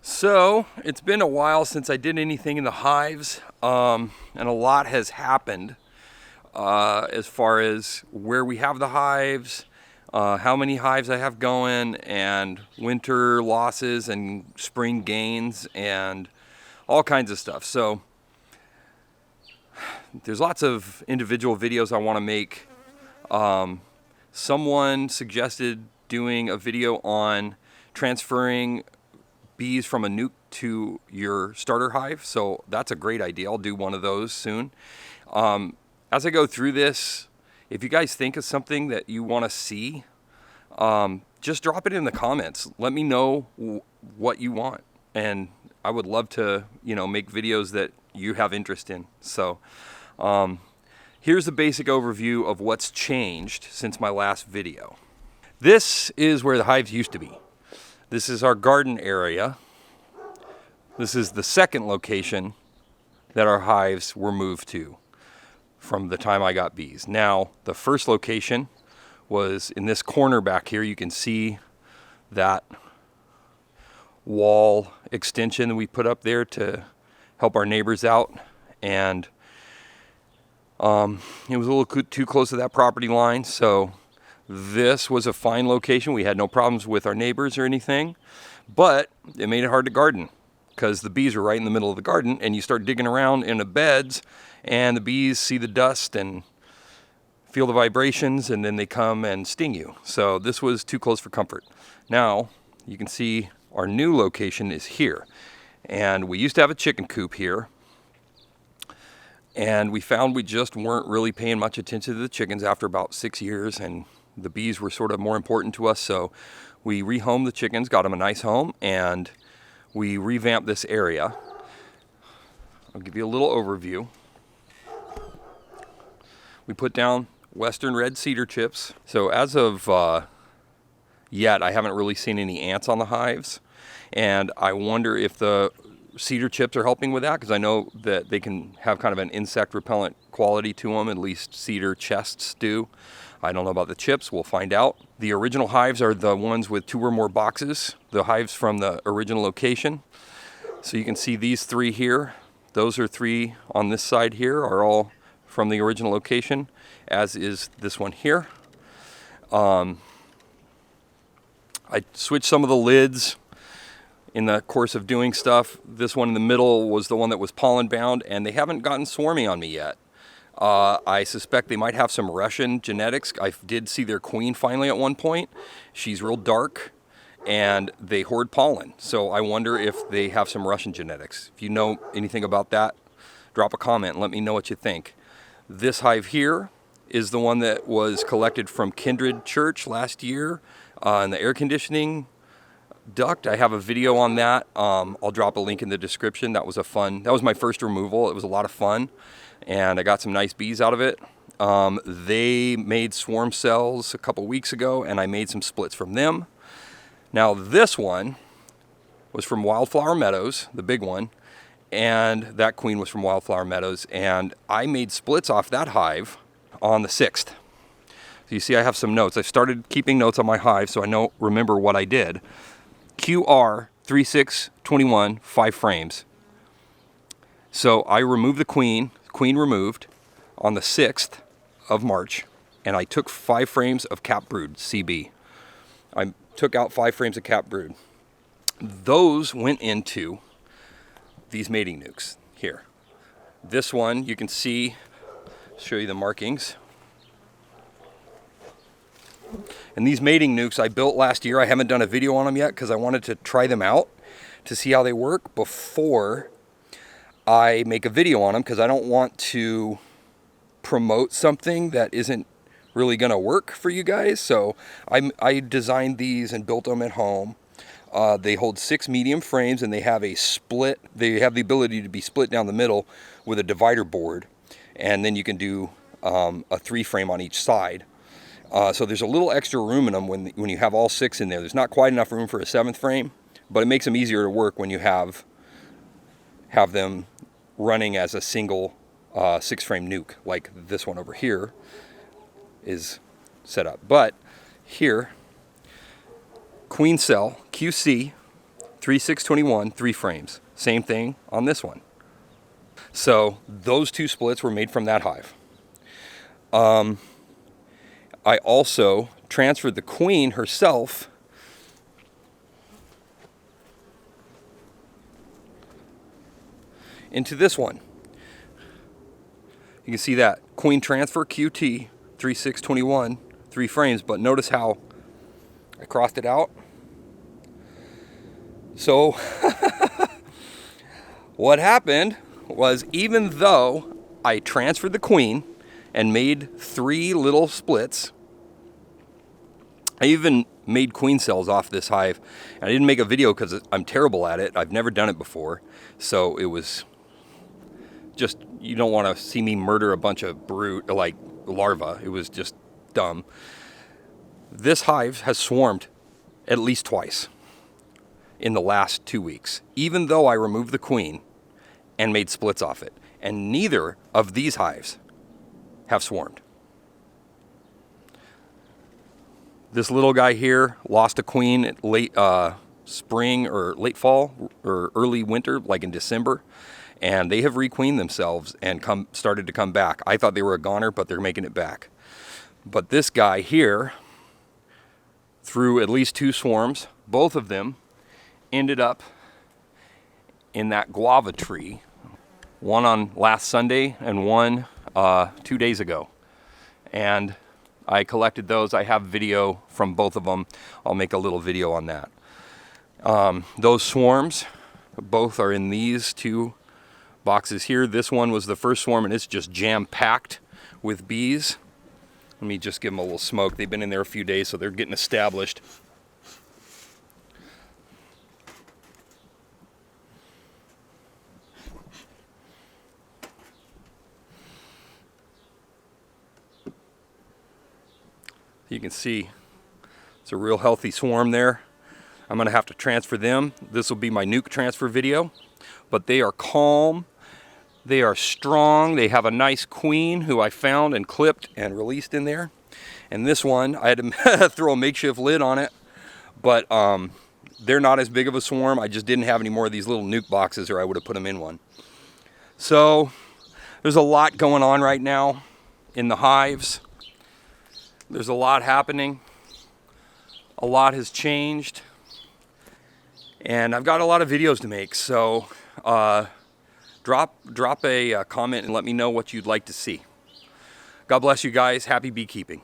So it's been a while since I did anything in the hives, and a lot has happened as far as where we have the hives, how many hives I have going, and winter losses and spring gains and all kinds of stuff. So there's lots of individual videos I want to make. Someone suggested doing a video on transferring bees from a nuke to your starter hive, so that's a great idea. I'll do one of those soon. As I go through this, if you guys think of something that you want to see, just drop it in the comments. Let me know what you want, and I would love to, make videos that you have interest in. So here's the basic overview of what's changed since my last video. This is where the hives used to be. This is our garden area. This is the second location that our hives were moved to from the time I got bees. Now, the first location was in this corner back here. You can see that wall extension that we put up there to help our neighbors out. And it was a little too close to that property line, so this was a fine location. We had no problems with our neighbors or anything, but it made it hard to garden because the bees are right in the middle of the garden, and you start digging around in the beds and the bees see the dust and feel the vibrations, and then they come and sting you. So this was too close for comfort. Now you can see our new location is here, and we used to have a chicken coop here, and we found we just weren't really paying much attention to the chickens after about 6 years, and the bees were sort of more important to us, so we rehomed the chickens, got them a nice home, and we revamped this area. I'll give you a little overview. We put down western red cedar chips. So as of yet, I haven't really seen any ants on the hives, and I wonder if the cedar chips are helping with that, because I know that they can have kind of an insect repellent quality to them, at least cedar chests do. I don't know about the chips, we'll find out. The original hives are the ones with 2 or more boxes, the hives from the original location. So you can see these 3 here. Those are 3 on this side here, are all from the original location, as is this one here. I switched some of the lids in the course of doing stuff. This one in the middle was the one that was pollen bound, and they haven't gotten swarmy on me yet. I suspect they might have some Russian genetics. I did see their queen finally at one point. She's real dark, and they hoard pollen. So I wonder if they have some Russian genetics. If you know anything about that, drop a comment and let me know what you think. This hive here is the one that was collected from Kindred Church last year in the air conditioning duct. I have a video on that. I'll drop a link in the description. That was my first removal. It was a lot of fun, and I got some nice bees out of it. They made swarm cells a couple weeks ago, and I made some splits from them. Now this one was from Wildflower Meadows, the big one, and that queen was from Wildflower Meadows, and I made splits off that hive on the 6th. So you see I have some notes. I started keeping notes on my hive so I remember what I did. QR 3621, 5 frames. So I removed the queen removed on the 6th of March, and I took 5 frames of cap brood CB. I took out 5 frames of cap brood. Those went into these mating nukes here. This one you can see, show you the markings. And these mating nukes I built last year. I haven't done a video on them yet because I wanted to try them out to see how they work before I make a video on them, because I don't want to promote something that isn't really going to work for you guys. So I designed these and built them at home. They hold 6 medium frames, and they have a split. They have the ability to be split down the middle with a divider board, and then you can do a 3 frame on each side. So there's a little extra room in them when you have all 6 in there. There's not quite enough room for a 7th frame, but it makes them easier to work when you have them running as a single 6 frame nuke, like this one over here is set up. But here, queen cell, QC, 3621, 3 frames. Same thing on this one. So those 2 splits were made from that hive. I also transferred the queen herself into this one. You can see that queen transfer QT 3621, 3 frames, but notice how I crossed it out. So what happened was, even though I transferred the queen and made 3 little splits, I even made queen cells off this hive. And I didn't make a video because I'm terrible at it. I've never done it before. So it was just, you don't want to see me murder a bunch of brood, like larvae. It was just dumb. This hive has swarmed at least twice in the last 2 weeks, even though I removed the queen and made splits off it. And neither of these hives have swarmed. This little guy here lost a queen late spring or late fall or early winter, like in December, and they have requeened themselves and started to come back. I thought they were a goner, but they're making it back. But this guy here threw at least 2 swarms. Both of them ended up in that guava tree. One on last Sunday and one 2 days ago. And I collected those. I have video from both of them. I'll make a little video on that. Those swarms, both are in these 2 boxes here. This one was the first swarm, and it's just jam-packed with bees. Let me just give them a little smoke. They've been in there a few days, so they're getting established. You can see it's a real healthy swarm there. I'm going to have to transfer them. This will be my nuke transfer video. But they are calm. They are strong. They have a nice queen who I found and clipped and released in there. And this one, I had to throw a makeshift lid on it. But they're not as big of a swarm. I just didn't have any more of these little nuke boxes, or I would have put them in one. So there's a lot going on right now in the hives. There's a lot happening. A lot has changed. And I've got a lot of videos to make. So drop a comment and let me know what you'd like to see. God bless you guys. Happy beekeeping.